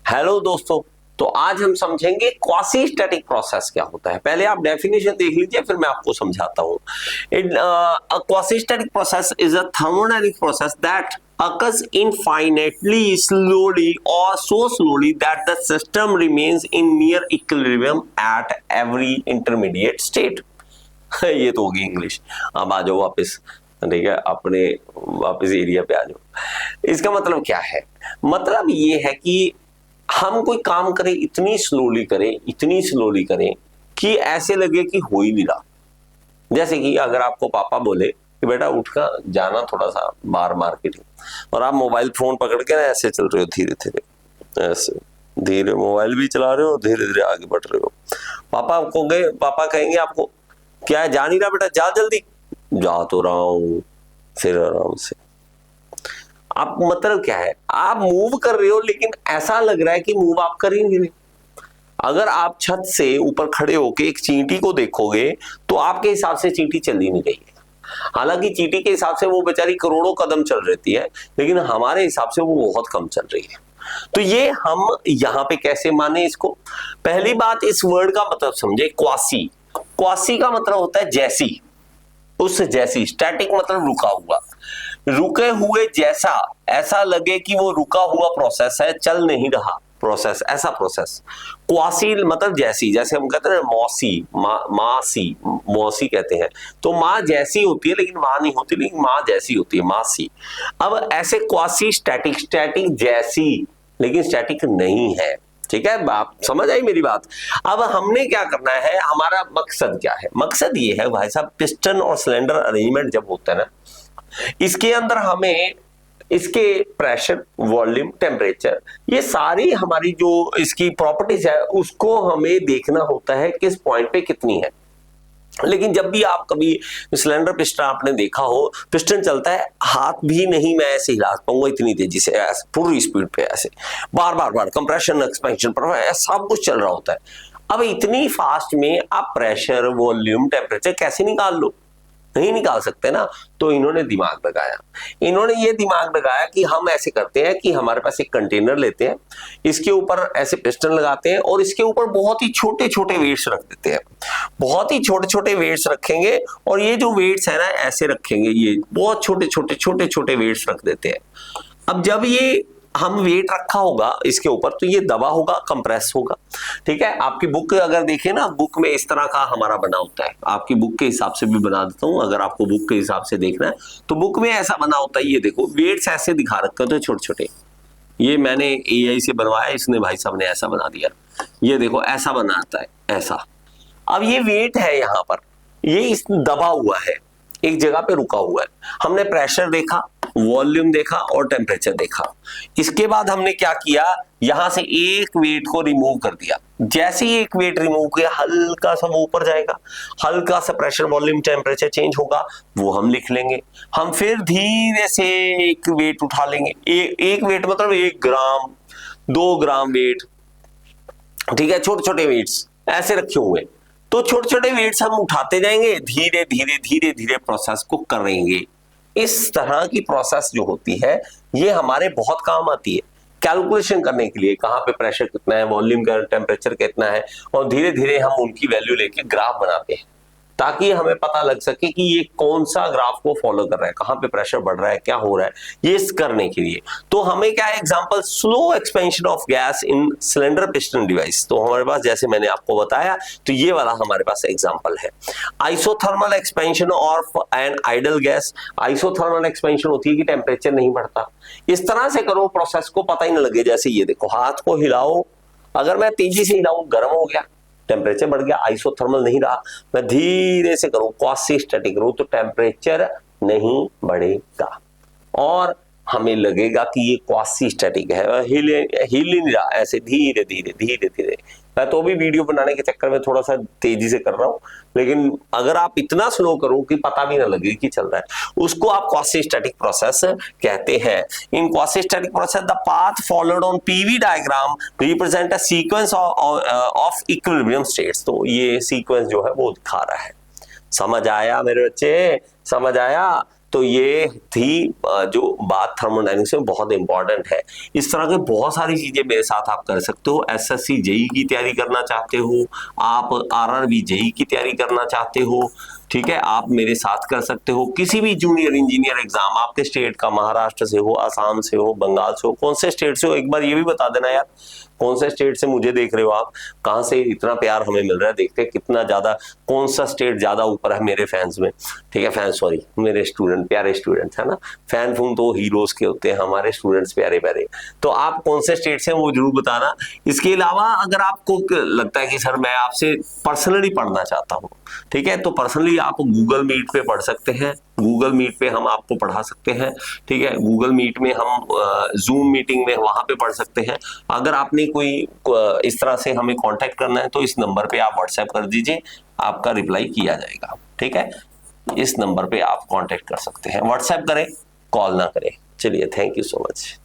Hello दोस्तों, तो आज हम समझेंगे क्वासी स्टैटिक प्रोसेस क्या होता है। पहले आप डेफिनेशन देख लीजिए, फिर मैं आपको समझाता हूं। Quasi static process is a thermodynamic process that occurs infinitely slowly or so slowly that the system remains in near equilibrium at every intermediate state। ये तो होगी इंग्लिश। अब आ जाओ वापस, ठीक है, अपने वापस एरिया पे आ जाओ। इसका मतलब क्या है? मतलब ये है कि हम कोई काम करें, इतनी स्लोली करें कि ऐसे लगे कि हो ही नहीं रहा। जैसे कि अगर आपको पापा बोले कि बेटा उठ कर जाना थोड़ा सा बाहर मार्केट, और आप मोबाइल फोन पकड़ के ना ऐसे चल रहे हो, धीरे धीरे, ऐसे धीरे मोबाइल भी चला रहे हो, धीरे धीरे आगे बढ़ रहे हो। पापा कहेंगे आपको, क्या है, जा नहीं रहा बेटा, जा जल्दी। जा तो रहा हूं, फिर आराम से। आप मतलब क्या है, आप मूव कर रहे हो लेकिन ऐसा लग रहा है कि मूव आप कर ही नहीं रहे। अगर आप छत से ऊपर खड़े होके एक चींटी को देखोगे तो आपके हिसाब से चींटी चल ही नहीं रही है। हालांकि चींटी के हिसाब से वो बेचारी करोड़ों कदम चल रहती है, लेकिन हमारे हिसाब से वो बहुत कम चल रही है। तो ये हम यहाँ पे कैसे माने इसको? पहली बात, इस वर्ड का मतलब समझे। क्वासी, क्वासी का मतलब होता है जैसी, उस जैसी। स्टैटिक मतलब रुका हुआ, रुके हुए जैसा, ऐसा लगे कि वो रुका हुआ प्रोसेस है, चल नहीं रहा प्रोसेस, ऐसा प्रोसेस। क्वासी मतलब जैसी, जैसे हम कहते हैं मौसी, मासी, मौसी कहते हैं, तो माँ जैसी होती है लेकिन माँ नहीं होती, लेकिन माँ जैसी होती है, मासी। अब ऐसे क्वासी स्टैटिक, स्टैटिक जैसी लेकिन स्टैटिक नहीं है। ठीक है, आप समझ आई मेरी बात? अब हमने क्या करना है, हमारा मकसद क्या है? मकसद ये है भाई साहब, पिस्टन और सिलेंडर अरेंजमेंट जब होता है ना, इसके अंदर हमें इसके प्रेशर, वॉल्यूम, टेम्परेचर, ये सारी हमारी जो इसकी प्रॉपर्टीज है उसको हमें देखना होता है किस पॉइंट पे कितनी है। लेकिन जब भी आप कभी सिलेंडर पिस्टन आपने देखा हो, पिस्टन चलता है, हाथ भी नहीं मैं ऐसे हिला पाऊंगा इतनी तेजी से, ऐसे पूरी स्पीड पे, ऐसे बार बार बार कंप्रेशन, एक्सपेंशन, सब कुछ चल रहा होता है। अब इतनी फास्ट में आप प्रेशर, वॉल्यूम, टेम्परेचर कैसे निकाल लो? नहीं निकाल सकते ना। तो इन्होंने दिमाग लगाया, इन्होंने ये दिमाग लगाया कि हम ऐसे करते हैं कि हमारे पास एक कंटेनर लेते हैं, इसके ऊपर ऐसे पिस्टन लगाते हैं और इसके ऊपर बहुत ही छोटे छोटे वेट्स रख देते हैं। बहुत ही छोटे छोटे वेट्स रखेंगे और ये जो वेट्स है ना ऐसे रखेंगे, ये बहुत छोटे छोटे छोटे छोटे वेट्स रख देते हैं। अब जब ये हम वेट रखा होगा इसके ऊपर, तो ये दबा होगा, कंप्रेस होगा। ठीक है, आपकी बुक अगर देखें ना, बुक में इस तरह का हमारा बना होता है। आपकी बुक के हिसाब से भी बना देता हूं, अगर आपको बुक के हिसाब से देखना है तो बुक में ऐसा बना होता है। ये देखो, वेट्स ऐसे दिखा रखे होते हैं छोटे छोटे। ये मैंने एआई से बनवाया, इसने भाई साहब ने ऐसा बना दिया। ये देखो ऐसा बनाता है, ऐसा। अब ये वेट है यहाँ पर, ये इस दबा हुआ है, एक जगह पे रुका हुआ है। हमने प्रेशर देखा, वॉल्यूम देखा और टेम्परेचर देखा। इसके बाद हमने क्या किया, यहां से एक वेट को रिमूव कर दिया। जैसे ही एक वेट रिमूव किया, हल्का सा वो ऊपर जाएगा, हल्का सा प्रेशर, वॉल्यूम, टेम्परेचर चेंज होगा, वो हम लिख लेंगे। हम फिर धीरे से एक वेट उठा लेंगे। एक वेट मतलब 1 ग्राम, 2 ग्राम वेट। ठीक है, छोटे छोटे वेट्स ऐसे रखे हुए, तो छोटे छोटे वेट्स हम उठाते जाएंगे, धीरे धीरे धीरे धीरे प्रोसेस को करेंगे। इस तरह की प्रोसेस जो होती है ये हमारे बहुत काम आती है कैलकुलेशन करने के लिए, कहां पे प्रेशर कितना है, वॉल्यूम का, टेम्परेचर कितना है, और धीरे धीरे हम उनकी वैल्यू लेके ग्राफ बनाते हैं ताकि हमें पता लग सके कि ये कौन सा ग्राफ को फॉलो कर रहा है, कहां पे प्रेशर बढ़ रहा है, क्या हो रहा है, ये करने के लिए। तो हमें क्या है example, slow expansion of gas in cylinder piston device. तो हमारे पास, जैसे मैंने आपको बताया, तो ये वाला हमारे पास एग्जांपल है। Isothermal expansion of an ideal gas. Isothermal expansion होती है कि टेम्परेचर नहीं बढ़ता। इस तरह से करो प्रोसेस को पता ही ना लगे। जैसे ये देखो, हाथ को हिलाओ, अगर मैं तेजी से हिलाऊं गर्म हो गया, टेम्परेचर बढ़ गया, आइसोथर्मल नहीं रहा। मैं धीरे से करूं, क्वासी स्टैटिक करूं, तो टेम्परेचर नहीं बढ़ेगा और हमें लगेगा कि ये क्वासी स्टैटिक है, हिल नहीं रहा, ऐसे धीरे धीरे धीरे धीरे। मैं तो भी वीडियो बनाने के चक्कर में थोड़ा सा तेजी से कर रहा हूं, लेकिन अगर आप इतना स्लो करो कि पता भी ना लगे कि चल रहा है, उसको आप क्वासी स्टैटिक प्रोसेस कहते हैं। In quasi static process the path followed on PV diagram represent a sequence of equilibrium states. तो ये सीक्वेंस जो है वो दिखा रहा है। समझ आया मेरे बच्चे? समझ आया? तो ये थी जो बात थर्मोडायनेमिक्स में बहुत इंपॉर्टेंट है। इस तरह के बहुत सारी चीजें मेरे साथ आप कर सकते हो। एसएससी जेई की तैयारी करना चाहते हो, आप आरआरबी जेई की तैयारी करना चाहते हो, ठीक है, आप मेरे साथ कर सकते हो। किसी भी जूनियर इंजीनियर एग्जाम आपके स्टेट का, महाराष्ट्र से हो, आसाम से हो, बंगाल से हो, कौन से स्टेट से हो, एक बार ये भी बता देना यार, कौन से स्टेट से मुझे देख रहे हो आप, कहां से इतना प्यार हमें मिल रहा है, देखते हैं कितना ज्यादा, कौन सा स्टेट ज्यादा ऊपर है मेरे फैंस में, ठीक है, फैंस सॉरी, मेरे स्टूडेंट, प्यारे स्टूडेंट्स, है ना, फैन फून तो हीरोज के होते हैं, हमारे स्टूडेंट्स प्यारे प्यारे। तो आप कौन से स्टेट से वो जरूर बताना। इसके अलावा अगर आपको लगता है कि सर मैं आपसे पर्सनली पढ़ना चाहता हूँ, ठीक है, तो पर्सनली आप गूगल मीट पे पढ़ सकते हैं, गूगल मीट पे हम आपको पढ़ा सकते हैं, ठीक है, गूगल मीट में हम जूम मीटिंग में वहां पे पढ़ सकते हैं। अगर आपने कोई इस तरह से हमें कांटेक्ट करना है तो इस नंबर पे आप व्हाट्सएप कर दीजिए, आपका रिप्लाई किया जाएगा, ठीक है, इस नंबर पे आप कांटेक्ट कर सकते हैं, व्हाट्सएप करें, कॉल ना करें। चलिए, थैंक यू सो मच।